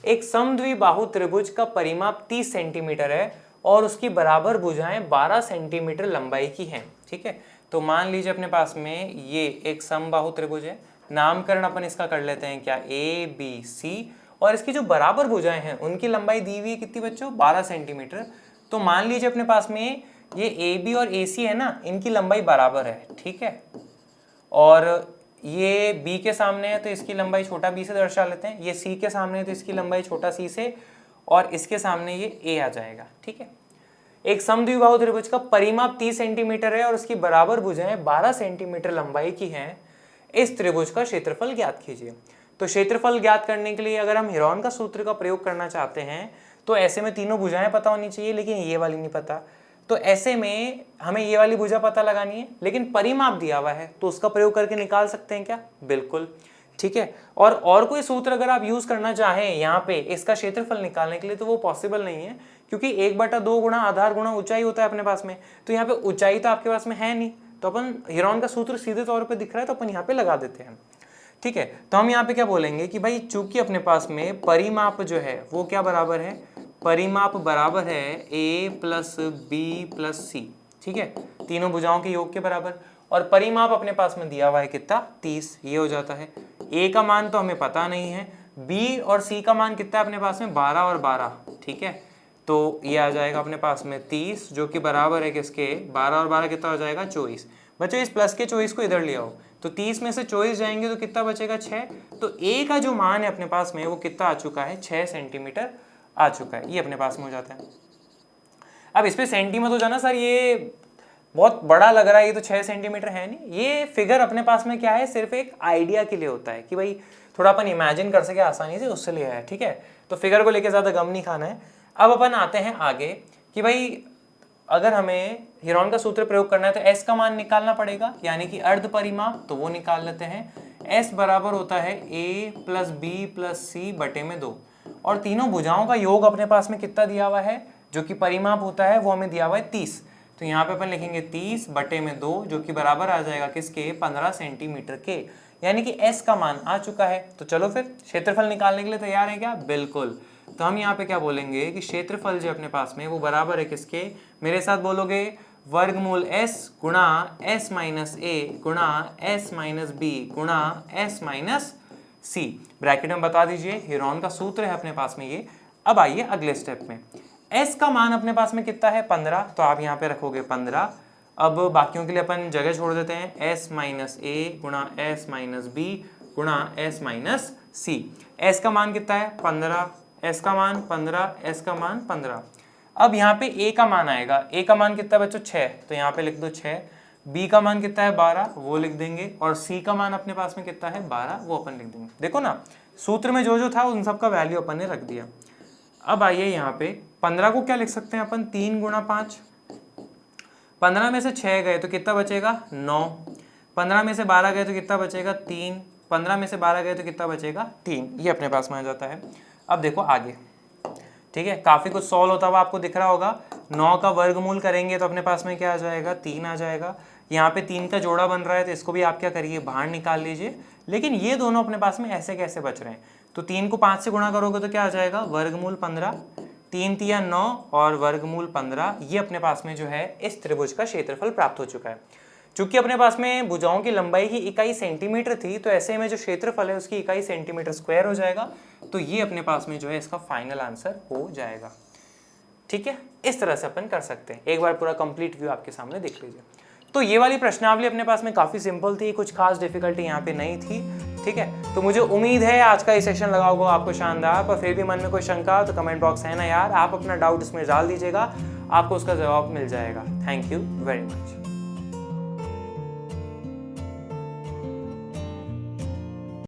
A: एक समद्विबाहु त्रिभुज का परिमाप 30 सेंटीमीटर है और उसकी बराबर भुजाएं 12 सेंटीमीटर लंबाई की हैं। ठीक है, तो मान लीजिए अपने पास में ये एक समबाहु त्रिभुज है, नामकरण अपन इसका कर लेते हैं क्या ABC, और इसकी जो बराबर भुजाएं हैं उनकी लंबाई दी हुई है कितनी बच्चों 12 सेंटीमीटर। तो मान लीजिए अपने पास में ये AB और AC है ना, इनकी लंबाई बराबर है। ठीक है, और ये B के सामने है तो इसकी लंबाई छोटा b से दर्शा लेते हैं, ये C के सामने है तो इसकी लंबाई छोटा c से, और इसके सामने ये A आ जाएगा। ठीक है, एक समद्विबाहु त्रिभुज का परिमाप 30 सेंटीमीटर है और उसकी बराबर भुजाएं 12 सेंटीमीटर लंबाई की हैं। इस त्रिभुज का क्षेत्रफल ज्ञात कीजिए। तो क्षेत्रफल ज्ञात करने के लिए अगर हम हेरोन का सूत्र का प्रयोग करना चाहते हैं तो ऐसे में तीनों भुजाएं पता होनी चाहिए, लेकिन ये वाली नहीं पता। तो ऐसे में हमें ये वाली भुजा पता लगानी है, लेकिन परिमाप दिया हुआ है तो उसका प्रयोग करके निकाल सकते हैं क्या, बिल्कुल। ठीक है, और कोई सूत्र अगर आप यूज करना चाहें यहाँ पे इसका क्षेत्रफल निकालने के लिए तो वो पॉसिबल नहीं है, क्योंकि 1/2 गुणा आधार गुणा ऊंचाई होता है अपने पास में। तो यहाँ पे ऊंचाई तो आपके पास में है नहीं, तो अपन हेरोन का सूत्र सीधे तौर पर दिख रहा है तो अपन यहाँ पे लगा देते हैं। ठीक है, तो हम यहाँ पे क्या बोलेंगे कि भाई चूंकि अपने पास में परिमाप जो है वो क्या बराबर है, परिमाप बराबर है A plus B plus C। ठीक है, तीनों भुजाओं के योग के बराबर, और परिमाप अपने पास में दिया हुआ है कितना 30, ये हो जाता है। A का मान तो हमें पता नहीं है, B और C का मान कितना है अपने पास में 12 और 12। ठीक है, तो ये आ जाएगा अपने पास में 30 जो कि बराबर है किसके 12 और 12 कितना हो जाएगा 24। बच्चों इस प्लस के 24 को इधर ले आओ तो 30 में से 24 जाएंगे तो कितना बचेगा 6। तो A का जो मान है अपने पास में वो कितना आ चुका है 6 सेंटीमीटर आ चुका है, ये अपने पास में हो जाता है। अब इस पे सेंटी मत हो जाना सर, ये बहुत बड़ा लग रहा है, ये तो 6 सेंटीमीटर है नहीं। ये फिगर अपने पास में क्या है, सिर्फ एक आइडिया के लिए होता है कि भाई थोड़ा अपन इमेजिन कर सके आसानी से, उससे लिया है। ठीक है, तो फिगर को लेके ज्यादा गम नहीं खाना है। अब अपन आते हैं आगे कि भाई अगर हमें हेरोन का सूत्र प्रयोग करना है तो S का मान निकालना पड़ेगा, यानी कि अर्ध परिमाप, तो वो निकाल लेते हैं। S बराबर होता है A plus B plus C बटे में 2, और तीनों भुजाओं का योग अपने पास में कितना दिया हुआ है, जो कि परिमाप होता है वो हमें दिया हुआ है 30। तो यहाँ पे अपन लिखेंगे 30 बटे में 2 जो कि बराबर आ जाएगा किसके 15 सेंटीमीटर के, यानी कि S का मान आ चुका है। तो चलो फिर क्षेत्रफल निकालने के लिए तैयार है क्या, बिल्कुल। तो हम यहाँ पे क्या बोलेंगे कि क्षेत्रफल जो अपने पास में वो बराबर है किसके, मेरे साथ बोलोगे वर्गमूल S गुणा S माइनस A गुणा S माइनस B गुणा S माइनस C। ब्रैकेट में बता दीजिए, हेरोन का सूत्र है अपने पास में ये। अब आइए अगले स्टेप में, S का मान अपने पास में कितना है 15, तो आप यहाँ पे रखोगे 15। अब बाकियों के लिए अपन जगह छोड़ देते हैं, S माइनस A गुणा S माइनस B गुणा S माइनस C। S का मान कितना है 15, S का मान 15, S का मान 15। अब यहाँ पे A का मान आएगा, A का मान कितना है बच्चों 6, तो यहाँ पे लिख दो 6। B का मान कितना है 12, वो लिख देंगे, और C का मान अपने पास में कितना है 12, वो अपन लिख देंगे। देखो ना सूत्र में जो जो था उन सब का वैल्यू अपन ने रख दिया। अब आइए यहाँ पे 15 को क्या लिख सकते हैं अपन 3 गुणा 5, 15 में से 6 गए तो कितना बचेगा 9, 15 में से 12 गए तो कितना बचेगा 3, 15 में से 12 गए तो कितना बचेगा 3, ये अपने पास में आ जाता है। अब देखो आगे, ठीक है, काफी कुछ सॉल्व होता हुआ आपको दिख रहा होगा। 9 का वर्गमूल करेंगे तो अपने पास में क्या आ जाएगा 3 आ जाएगा। यहाँ पे 3 का जोड़ा बन रहा है तो इसको भी आप क्या करिए बाहर निकाल लीजिए। लेकिन ये दोनों अपने पास में ऐसे कैसे बच रहे हैं, तो 3 को 5 से गुणा करोगे तो क्या आ जाएगा वर्गमूल 15, 3 तिया 9 और वर्गमूल 15। ये अपने पास में जो है इस त्रिभुज का क्षेत्रफल प्राप्त हो चुका है। चूंकि अपने पास में भुजाओं की लंबाई की इकाई सेंटीमीटर थी, तो ऐसे में जो क्षेत्रफल है उसकी इकाई सेंटीमीटर स्क्वायर हो जाएगा। तो ये अपने पास में जो है इसका फाइनल आंसर हो जाएगा। ठीक है, इस तरह से अपन कर सकते हैं। एक बार पूरा कंप्लीट व्यू आपके सामने देख लीजिए। तो ये वाली प्रश्नावली अपने पास में काफ़ी सिंपल थी, कुछ खास डिफिकल्टी यहाँ पे नहीं थी। ठीक है, तो मुझे उम्मीद है आज का ये सेशन लगा होगा आपको शानदार। पर फिर भी मन में कोई शंका तो कमेंट बॉक्स है ना यार, आप अपना डाउट इसमें डाल दीजिएगा, आपको उसका जवाब मिल जाएगा। Thank you very much.